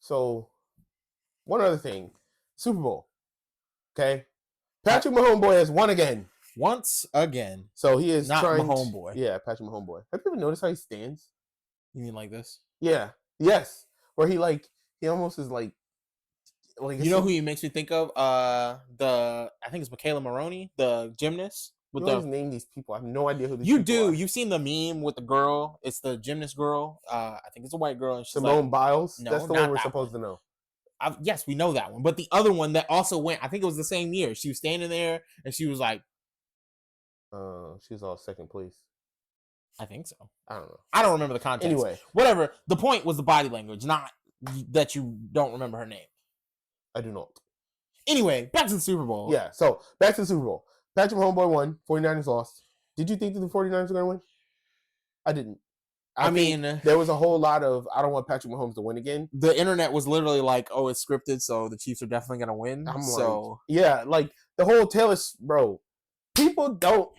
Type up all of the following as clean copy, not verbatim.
So, one other thing, Super Bowl. Okay, Patrick Mahomes has won again. Once again. So he is not trying. Mahomes boy. Yeah, Patrick Mahomes boy. Have you ever noticed how he stands? You mean like this? Yeah. Yes. Where he almost is like. You know who he makes me think of? I think it's Michaela Maroney, the gymnast. You always name these people. I have no idea who these people are. You've seen the meme with the girl. It's the gymnast girl. I think it's a white girl. And she's Simone Biles? No, that's the one we're supposed to know. Yes, we know that one. But the other one that also went, I think it was the same year. She was standing there and she was like... she was all second place. I think so. I don't know. I don't remember the context. Anyway. Whatever. The point was the body language, not that you don't remember her name. I do not. Anyway, back to the Super Bowl. Yeah, so back to the Super Bowl. Patrick Mahomes won. 49ers lost. Did you think that the 49ers were going to win? I didn't. I mean, there was a whole lot of, I don't want Patrick Mahomes to win again. The internet was literally like, oh, it's scripted, so the Chiefs are definitely going to win. Like the whole Taylor, bro, people don't,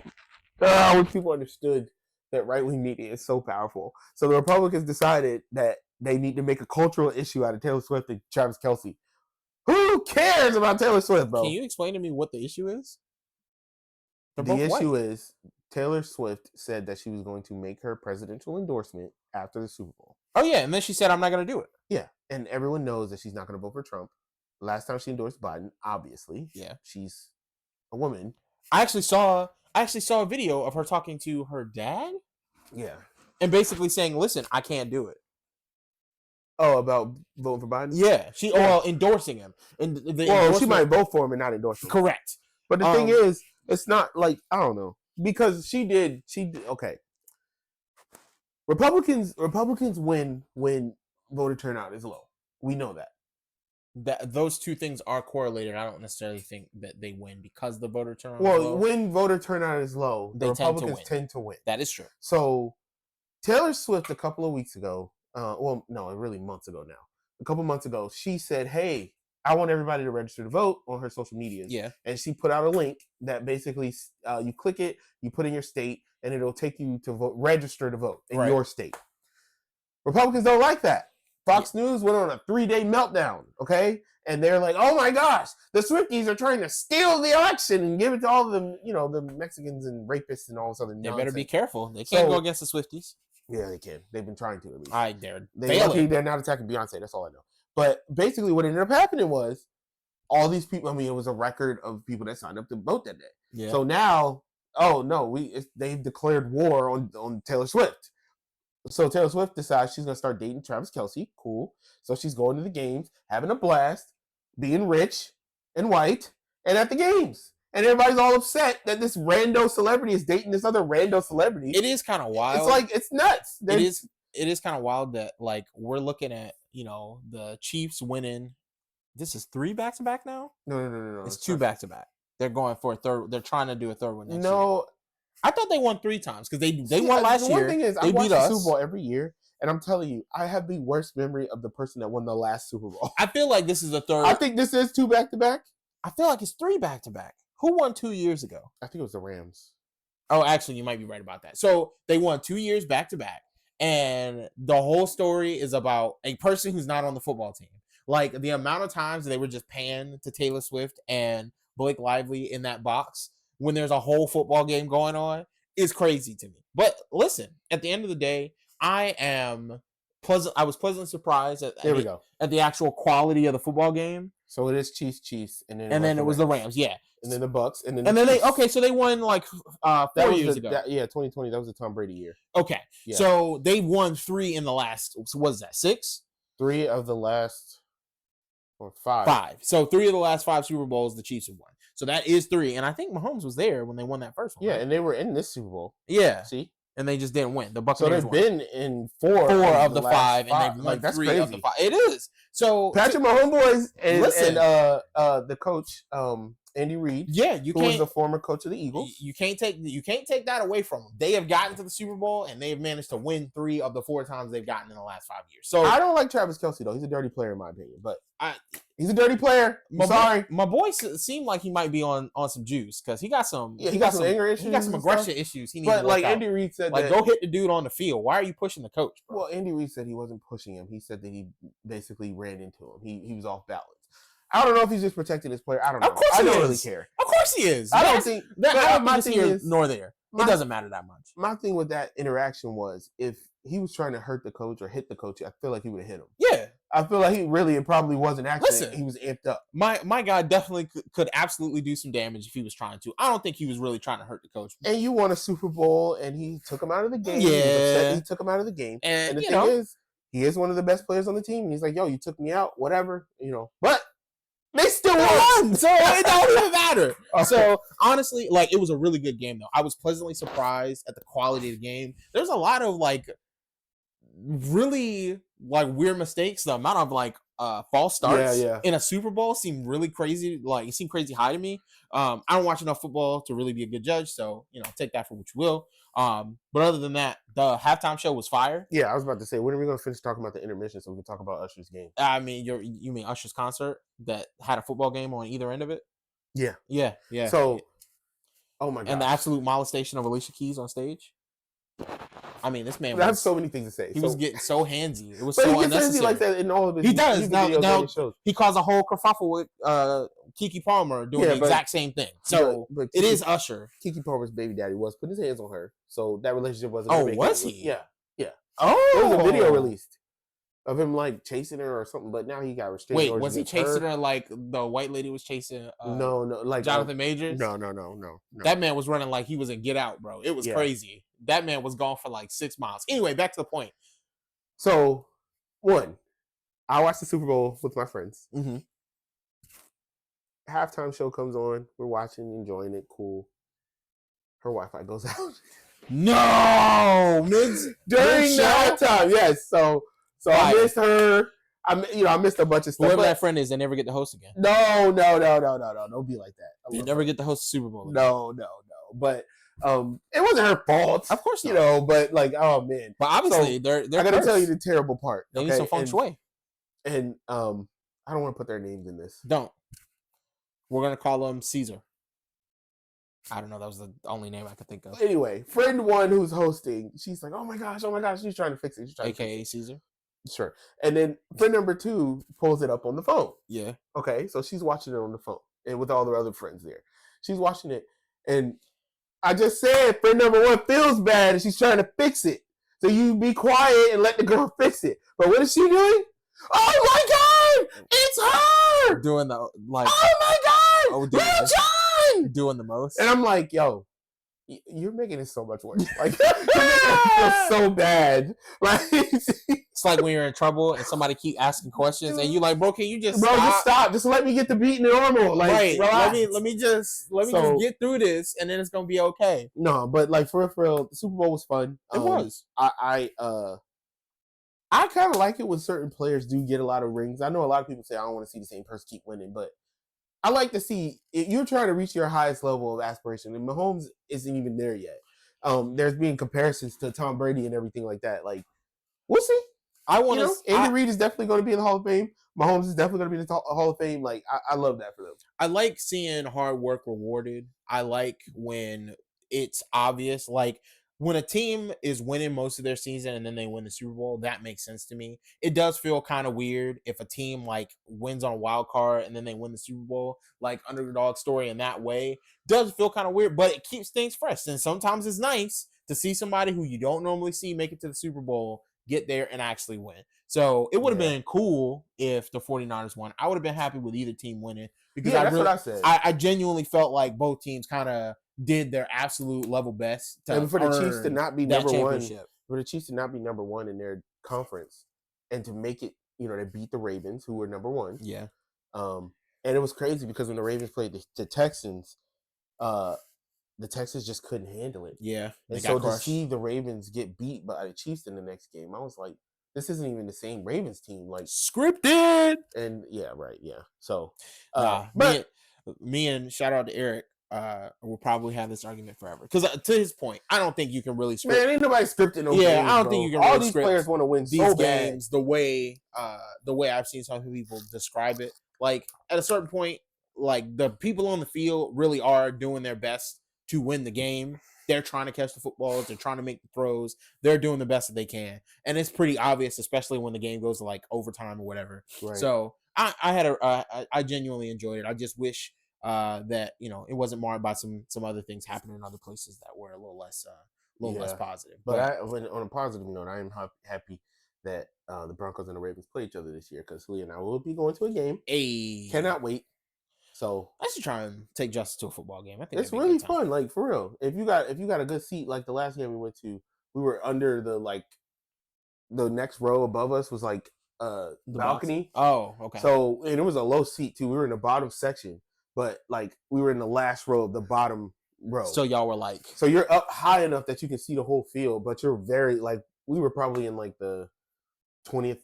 when people understood that right-wing media is so powerful. So the Republicans decided that they need to make a cultural issue out of Taylor Swift and Travis Kelce. Who cares about Taylor Swift, bro? Can you explain to me what the issue is? The issue is Taylor Swift said that she was going to make her presidential endorsement after the Super Bowl. Oh, yeah. And then she said, I'm not going to do it. Yeah. And everyone knows that she's not going to vote for Trump. Last time she endorsed Biden, obviously. Yeah. She's a woman. I actually saw a video of her talking to her dad. Yeah. And basically saying, listen, I can't do it. Oh, about voting for Biden? Yeah. Endorsing him. And she might vote for him and not endorse him. Correct. But the thing is, it's not like, I don't know. Because she did, okay. Republicans win when voter turnout is low. We know that. Those two things are correlated. I don't necessarily think that they win because the voter turnout is low. When voter turnout is low, the Republicans tend to win. That is true. So, Taylor Swift a couple of weeks ago, really months ago now. A couple months ago, she said, hey, I want everybody to register to vote on her social medias. Yeah. And she put out a link that basically you click it, you put in your state, and it'll take you to vote, register to vote in your state. Republicans don't like that. Fox News went on a 3-day meltdown, okay? And they're like, oh my gosh, the Swifties are trying to steal the election and give it to all the, the Mexicans and rapists and all this other nonsense. They better be careful. They can't go against the Swifties. Yeah, they can. They've been trying to at least. They're not attacking Beyonce. That's all I know. But basically what ended up happening was all these people, it was a record of people that signed up to vote that day. Yeah. So now, they've declared war on Taylor Swift. So Taylor Swift decides she's going to start dating Travis Kelce. Cool. So she's going to the games, having a blast, being rich and white, and at the games. And everybody's all upset that this rando celebrity is dating this other rando celebrity. It is kind of wild. It's like, it's nuts. It is kind of wild that, we're looking at, the Chiefs winning. This is 3 back-to-back now? No. It's 2 back-to-back. They're going for a third. They're trying to do a third one next year. I thought they won 3 times because they won last year. The one thing is, I watch the Super Bowl every year, and I'm telling you, I have the worst memory of the person that won the last Super Bowl. I feel like this is a third. I think this is 2 back-to-back. I feel like it's 3 back-to-back. Who won 2 years ago? I think it was the Rams. Oh, actually, you might be right about that. So they won 2 years back-to-back, and the whole story is about a person who's not on the football team. Like, the amount of times they were just panned to Taylor Swift and Blake Lively in that box when there's a whole football game going on is crazy to me. But listen, at the end of the day, I was pleasantly surprised at the actual quality of the football game. So it is Chiefs, and then it was the Rams, yeah. And then the Bucks, and then so they won 4 years ago. 2020, that was the Tom Brady year. Okay. Yeah. So they won 3 in the last, so what is that, 6? 3 of the last, or 5. 5. So 3 of the last 5 Super Bowls the Chiefs have won. So that is 3. And I think Mahomes was there when they won that first one. Yeah, right? and they were in this Super Bowl. Yeah. See? And they just didn't win. The Buccaneers So they've been in 4 of the 5, and they've won 3 of the 5. It is. So Patrick Mahomes and the coach Andy Reid, Yeah, you who was can't. the former coach of the Eagles. You can't take that away from them. They have gotten to the Super Bowl and they have managed to win 3 of the 4 times they've gotten in the last 5 years. So I don't like Travis Kelce though. He's a dirty player in my opinion, but I, he's a dirty player. Sorry. my boy seemed like he might be on some juice because he got some. Yeah, he got some anger issues. He got some and aggression stuff. issues. He needs But to like work out. Andy Reid said, Like, that, go hit the dude on the field. Why are you pushing the coach, bro? well, Andy Reid said he wasn't pushing him. He said that he basically ran into him. He was off balance. I don't know if he's just protecting his player. I don't know. Of course I he don't is. really care. Of course he is. I don't think that. but I don't my think it's thing here is- nor there. my- It doesn't matter that much. My thing with that interaction was if he was trying to hurt the coach or hit the coach, I feel like he would have hit him. Yeah, I feel like it probably was an accident. Listen. He was amped up. my guy definitely could absolutely do some damage if he was trying to. I don't think he was really trying to hurt the coach. And you won a Super Bowl, and he took him out of the game. He was upset he took him out of the game. And, And the you thing know, is, he is one of the best players on the team. And he's like, yo, you took me out, whatever, But they still won. so it don't even matter. So honestly, like, it was a really good game though. I was pleasantly surprised at the quality of the game. There's a lot of like really like weird mistakes. The amount of like false starts Yeah. in a Super Bowl seemed really crazy. Like, it seemed crazy high to me. I don't watch enough football to really be a good judge, so take that for what you will. But other than that, the halftime show was fire. Yeah, I was about to say, when are we going to finish talking about the intermission so we can talk about Usher's game? I mean, you mean Usher's concert that had a football game on either end of it? Yeah. Yeah. So, oh my god. And the absolute molestation of Alicia Keys on stage. I mean, this man I have was so many things to say. he was getting so handsy. It was but so he gets handsy unnecessary. like that in all of his He does. music Now- videos now- and his shows. He caused a whole kerfuffle with Keke Palmer doing Yeah, the but- exact same thing. So But it is Usher. Keke Palmer's baby daddy was putting his hands on her, so that relationship wasn't. Oh, gonna make was it. he? Yeah. Oh, There was a video released of him like chasing her or something, but now he got restricted. Wait, orders was he against chasing her like the white lady was chasing? No, like Jonathan Majors. No. That man was running like he was in Get Out, bro. It was Yeah. crazy. That man was gone for like 6 miles. Anyway, back to the point. So, I watched the Super Bowl with my friends. Mm-hmm. Halftime show comes on. We're watching, enjoying it. Cool. Her Wi-Fi goes out No, during show? that time. Yes. So I Fire. missed her. I missed a bunch of stuff. whoever but- that friend is, they never get to host again. No. Don't be like that. I They love never her. get to host the Super Bowl. Again. No. But it wasn't her fault. Of course not. But like, oh man. But obviously, So, they're I gotta cursed. tell you the terrible part. They need okay? some feng shui. And I don't want to put their names in this. Don't. We're gonna call him Caesar. I don't know. That was the only name I could think of. Anyway, friend one who's hosting, she's like, oh my gosh, she's trying to fix it. She's trying to fix AKA Caesar. it. Sure. And then friend number two pulls it up on the phone. Yeah. Okay, so she's watching it on the phone and with all the other friends there. She's watching it, and I just said friend number one feels bad and she's trying to fix it. So you be quiet and let the girl fix it. But what is she doing? Oh my god! It's her! Doing the like Oh my god! Oh, dude. Lil Jon! doing the most. And I'm like, yo, you're making it so much worse. Like, you're making it feel so bad. Like, It's like when you're in trouble and somebody keep asking questions and you like, bro, can you just bro, stop? just stop. Just let me get the beat normal. Like, Right. relax. Let me just So- get through this and then it's gonna be okay. No, but like for real, the Super Bowl was fun. It was. I kind of like it when certain players do get a lot of rings. I know a lot of people say I don't want to see the same person keep winning, but I like to see if you're trying to reach your highest level of aspiration, and Mahomes isn't even there yet. There's being comparisons to Tom Brady and everything like that. Like, we'll see. I want to. Andy Reid is definitely going to be in the Hall of Fame. Mahomes is definitely going to be in the Hall of Fame. Like, I love that for them. I like seeing hard work rewarded. I like when it's obvious. Like when a team is winning most of their season and then they win the Super Bowl, that makes sense to me. It does feel kind of weird if a team like wins on a wild card and then they win the Super Bowl, like underdog story in that way. Does feel kind of weird, but it keeps things fresh. And sometimes it's nice to see somebody who you don't normally see make it to the Super Bowl get there and actually win. So it would have been cool if the 49ers won. I would have been happy with either team winning because Yeah, that's what I said. I genuinely felt like both teams kind of did their absolute level best to And for the Chiefs to earn not be that number one, championship. for the Chiefs to not be number one in their conference, and to make it, they beat the Ravens, who were number one. Yeah. And it was crazy because when the Ravens played the Texans, the Texans just couldn't handle it. Yeah. They And got so to crushed. see the Ravens get beat by the Chiefs in the next game, I was like, this isn't even the same Ravens team. Like, Scripted. and yeah, right, yeah. So, Nah, but me and shout out to Eric. Will probably have this argument forever because to his point, I don't think you can really script. Man, ain't nobody scripting no Yeah, games, I don't bro. think you can All really these script players want to win these so games the way I've seen some people describe it. Like at a certain point, like the people on the field really are doing their best to win the game. They're trying to catch the footballs. They're trying to make the throws. They're doing the best that they can, and it's pretty obvious, especially when the game goes to like overtime or whatever. bad. Right. So I genuinely enjoyed it. I just wish that it wasn't marred by some other things happening in other places that were a little less less positive. But on a positive note, I am happy that the Broncos and the Ravens play each other this year because Lee and I will be going to a game. Cannot wait. So I should try and take Justice to a football game. I think it's really fun, like for real. If you got a good seat, like the last game we went to, we were under the next row above us was like the balcony. Oh, okay. So and it was a low seat too. We were in the bottom section, but like we were in the last row of the bottom row. So y'all were like, so you're up high enough that you can see the whole field, but you're very like we were probably in like the 20th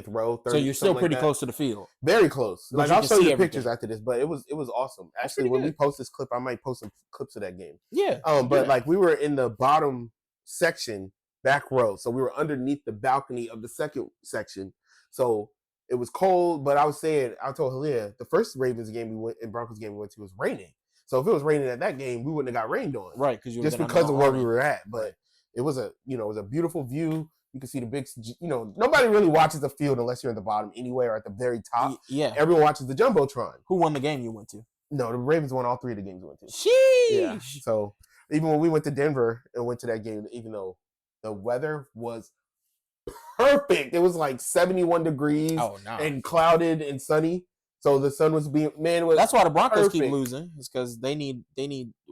row. 30, so you're still pretty like close to the field. Very close. But Like you I'll can show see you the everything. pictures after this, but it was awesome. Actually, when we post this clip, I might post some clips of that game. Yeah. But like we were in the bottom section, back row, so we were underneath the balcony of the second section. So it was cold, but I told Halia the first Ravens game we went and Broncos game we went to was raining. So if it was raining at that game, we wouldn't have got rained on, right? Just because of where we were at. But it was a beautiful view. You can see the big, nobody really watches the field unless you're at the bottom anyway or at the very top. Yeah. Everyone watches the Jumbotron. Who won the game you went to? No, the Ravens won all three of the games we went to. Sheesh. Yeah. So even when we went to Denver and went to that game, even though the weather was perfect, it was like 71 degrees and clouded and sunny. So the sun was that's why the Broncos perfect. keep losing. It's because they need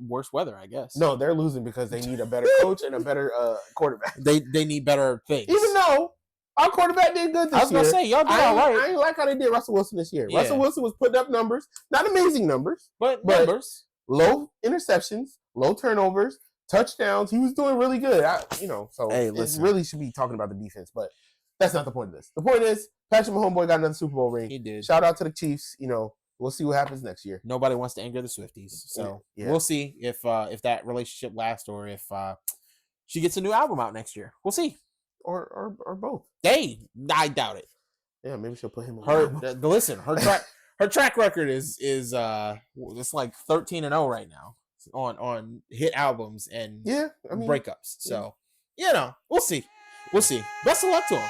worse weather, I guess. No, they're losing because they need a better coach and a better quarterback. They need better things. Even though our quarterback did good this year. I was gonna say y'all did all right. I ain't like how they did Russell Wilson this year. Yeah. Russell Wilson was putting up numbers, not amazing numbers, but numbers. Low interceptions, low turnovers, touchdowns. He was doing really good. So it really should be talking about the defense, but that's not the point of this. The point is Patrick Mahomes got another Super Bowl ring. He did. Shout out to the Chiefs. We'll see what happens next year. Nobody wants to anger the Swifties, so we'll see if that relationship lasts or if she gets a new album out next year. We'll see. Or both. I doubt it. Yeah, maybe she'll put him on. Listen, her track record is it's like 13-0 right now on hit albums and breakups. So we'll see. Best of luck to him.